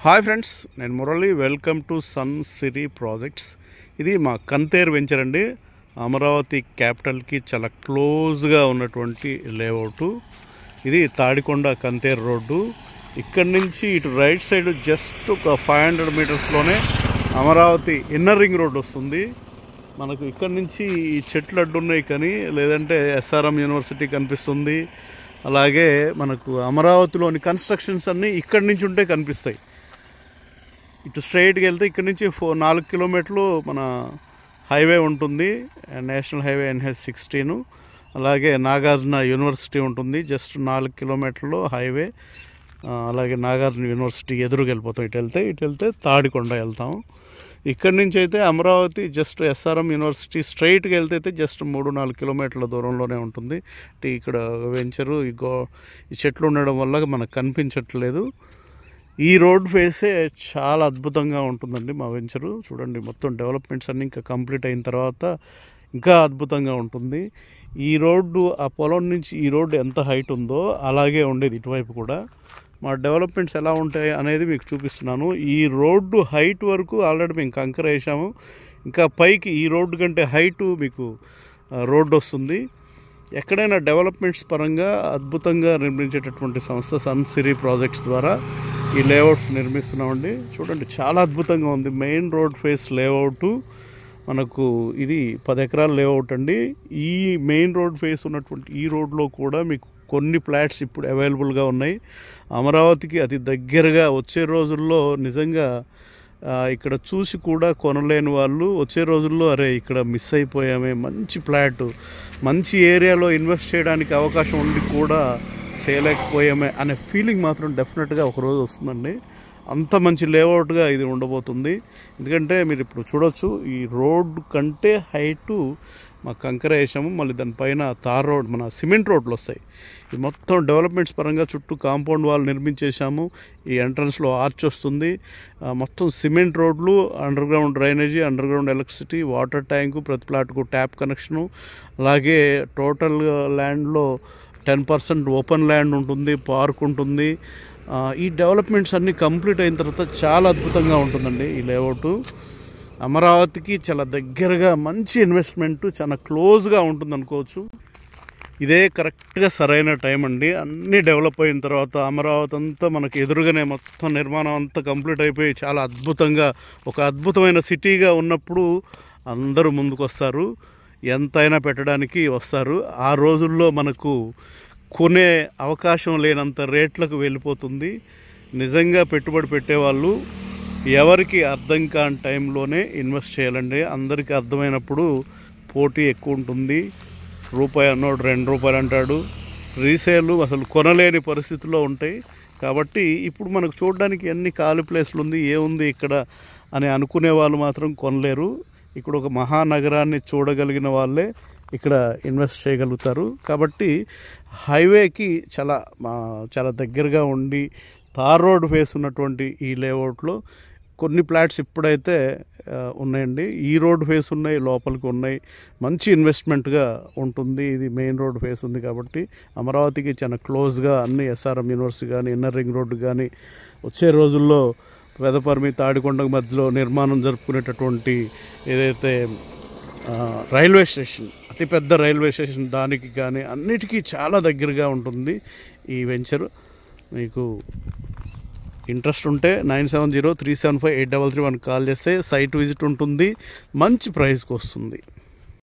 Hi friends, నేను Murali. Welcome to sun city projects. ఇది మా కంతేర్ వెంచర్ అండి. అమరావతి క్యాపిటల్కి చాలా క్లోజ్గా ఉన్నటువంటి లేఅవుట్. ఇది తాడికొండ కంతేర్ రోడ్డు. ఇక్కడి నుంచి ఇటు రైట్ సైడ్ జస్ట్ ఒక 500 మీటర్స్లోనే అమరావతి ఇన్నర్ రింగ్ రోడ్ వస్తుంది. మనకు ఇక్కడి నుంచి ఈ చెట్లు అడ్డున్నాయి, కానీ లేదంటే ఎస్ఆర్ఎం యూనివర్సిటీ కనిపిస్తుంది. అలాగే మనకు అమరావతిలోని కన్స్ట్రక్షన్స్ అన్నీ ఇక్కడి నుంచి ఉంటే కనిపిస్తాయి. ఇటు స్ట్రైట్కి వెళ్తే ఇక్కడ నుంచి 4 కిలోమీటర్లు మన హైవే ఉంటుంది, నేషనల్ హైవే NH-16. అలాగే నాగార్జున యూనివర్సిటీ ఉంటుంది, జస్ట్ 4 కిలోమీటర్లు హైవే. అలాగే నాగార్జున యూనివర్సిటీ ఎదురుగా వెళ్ళిపోతాం. ఇటు వెళ్తే తాడికొండ వెళ్తాం. ఇక్కడి నుంచి అయితే అమరావతి జస్ట్ ఎస్ఆర్ఎం యూనివర్సిటీ స్ట్రైట్కి వెళ్తే అయితే జస్ట్ 3-4 కిలోమీటర్ల దూరంలోనే ఉంటుంది. ఇక్కడ వెంచరు ఈ చెట్లు ఉండడం వల్ల మనకు కనిపించట్లేదు. ఈ రోడ్ ఫేసే చాలా అద్భుతంగా ఉంటుందండి మా వెంచరు. చూడండి, మొత్తం డెవలప్మెంట్స్ అన్నీ ఇంకా కంప్లీట్ అయిన తర్వాత ఇంకా అద్భుతంగా ఉంటుంది. ఈ రోడ్డు ఆ పొలం నుంచి ఈ రోడ్డు ఎంత హైట్ ఉందో అలాగే ఉండేది ఇటువైపు కూడా. మా డెవలప్మెంట్స్ ఎలా ఉంటాయి అనేది మీకు చూపిస్తున్నాను. ఈ రోడ్డు హైట్ వరకు ఆల్రెడీ మేము కంకర వేసాము. ఇంకా పైకి ఈ రోడ్డు కంటే హైటు మీకు రోడ్డు వస్తుంది. ఎక్కడైనా డెవలప్మెంట్స్ పరంగా అద్భుతంగా నిర్మించేటటువంటి సంస్థ సన్ సిటీ ప్రాజెక్ట్స్ ద్వారా ఈ లేఅవుట్స్ నిర్మిస్తున్నామండి. చూడండి, చాలా అద్భుతంగా ఉంది. మెయిన్ రోడ్ ఫేస్ లేఅవుట్ మనకు ఇది 10 ఎకరాల లేఅవుట్ అండి. ఈ మెయిన్ రోడ్ ఫేస్ ఉన్నటువంటి ఈ రోడ్లో కూడా మీకు కొన్ని ఫ్లాట్స్ ఇప్పుడు అవైలబుల్గా ఉన్నాయి. అమరావతికి అతి దగ్గరగా వచ్చే రోజుల్లో నిజంగా ఇక్కడ చూసి కూడా కొనలేని వాళ్ళు వచ్చే రోజుల్లో అరే ఇక్కడ మిస్ అయిపోయామే, మంచి ఫ్లాట్, మంచి ఏరియాలో ఇన్వెస్ట్ చేయడానికి అవకాశం ఉండి కూడా చేయలేకపోయామే అనే ఫీలింగ్ మాత్రం డెఫినెట్గా ఒకరోజు వస్తుందండి. అంత మంచి లేఅవుట్గా ఇది ఉండబోతుంది. ఎందుకంటే మీరు ఇప్పుడు చూడొచ్చు, ఈ రోడ్డు కంటే హైటు మా కంకర వేసాము. మళ్ళీ దానిపైన తార్ రోడ్, మన సిమెంట్ రోడ్లు వస్తాయి. ఇది మొత్తం డెవలప్మెంట్స్ పరంగా చుట్టూ కాంపౌండ్ వాల్ నిర్మించేసాము. ఈ ఎంట్రన్స్లో ఆర్చ్ వస్తుంది. మొత్తం సిమెంట్ రోడ్లు, under ground drainage, under ground electricity, water tank, ప్రతి ప్లాట్కు ట్యాప్ కనెక్షను. అలాగే టోటల్ ల్యాండ్లో 10% ఓపెన్ ల్యాండ్ ఉంటుంది, పార్క్ ఉంటుంది. ఈ డెవలప్మెంట్స్ అన్నీ కంప్లీట్ అయిన తర్వాత చాలా అద్భుతంగా ఉంటుందండి ఈ లేఅవుట్. అమరావతికి చాలా దగ్గరగా మంచి ఇన్వెస్ట్మెంట్, చాలా క్లోజ్గా ఉంటుంది అనుకోవచ్చు. ఇదే కరెక్ట్గా సరైన టైం అండి. అన్నీ డెవలప్ అయిన తర్వాత అమరావతి అంతా మనకి ఎదురుగానే మొత్తం నిర్మాణం అంతా కంప్లీట్ అయిపోయి చాలా అద్భుతంగా ఒక అద్భుతమైన సిటీగా ఉన్నప్పుడు అందరూ ముందుకు వస్తారు, ఎంతైనా పెట్టడానికి వస్తారు. ఆ రోజుల్లో మనకు కొనే అవకాశం లేనంత రేట్లకు వెళ్ళిపోతుంది. నిజంగా పెట్టుబడి పెట్టేవాళ్ళు ఎవరికి అర్థం కాని టైంలోనే ఇన్వెస్ట్ చేయాలండి. అందరికీ అర్థమైనప్పుడు పోటీ ఎక్కువ ఉంటుంది. రూపాయి అన్నోడు ₹2 అంటాడు. రీసేలు అసలు కొనలేని పరిస్థితుల్లో ఉంటాయి. కాబట్టి ఇప్పుడు మనకు చూడడానికి ఎన్ని ఖాళీ ప్లేస్లు ఉంది, ఏముంది ఇక్కడ అని అనుకునే వాళ్ళు మాత్రం కొనలేరు. ఇక్కడ ఒక మహానగరాన్ని చూడగలిగిన వాళ్ళే ఇక్కడ ఇన్వెస్ట్ చేయగలుగుతారు. కాబట్టి హైవేకి చాలా దగ్గరగా ఉండి తార్ రోడ్ ఫేస్ ఉన్నటువంటి ఈ లేఅవుట్లో కొన్ని ఫ్లాట్స్ ఇప్పుడైతే ఉన్నాయండి. ఈ రోడ్ ఫేస్ ఉన్నాయి, లోపలికి ఉన్నాయి. మంచి ఇన్వెస్ట్మెంట్గా ఉంటుంది. ఇది మెయిన్ రోడ్ ఫేస్ ఉంది కాబట్టి అమరావతికి చాలా క్లోజ్గా అన్ని ఎస్ఆర్ఎం యూనివర్సిటీ కానీ, ఇన్నర్ రింగ్ రోడ్డు కానీ, వచ్చే రోజుల్లో పెదపర్మి తాడికొండ మధ్యలో నిర్మాణం జరుపుకునేటటువంటి ఏదైతే రైల్వే స్టేషన్, అతిపెద్ద రైల్వే స్టేషన్, దానికి కానీ అన్నిటికీ చాలా దగ్గరగా ఉంటుంది ఈ వెంచర్. మీకు ఇంట్రెస్ట్ ఉంటే 9703758331 కాల్ చేస్తే సైట్ విజిట్ ఉంటుంది, మంచి ప్రైస్కి వస్తుంది.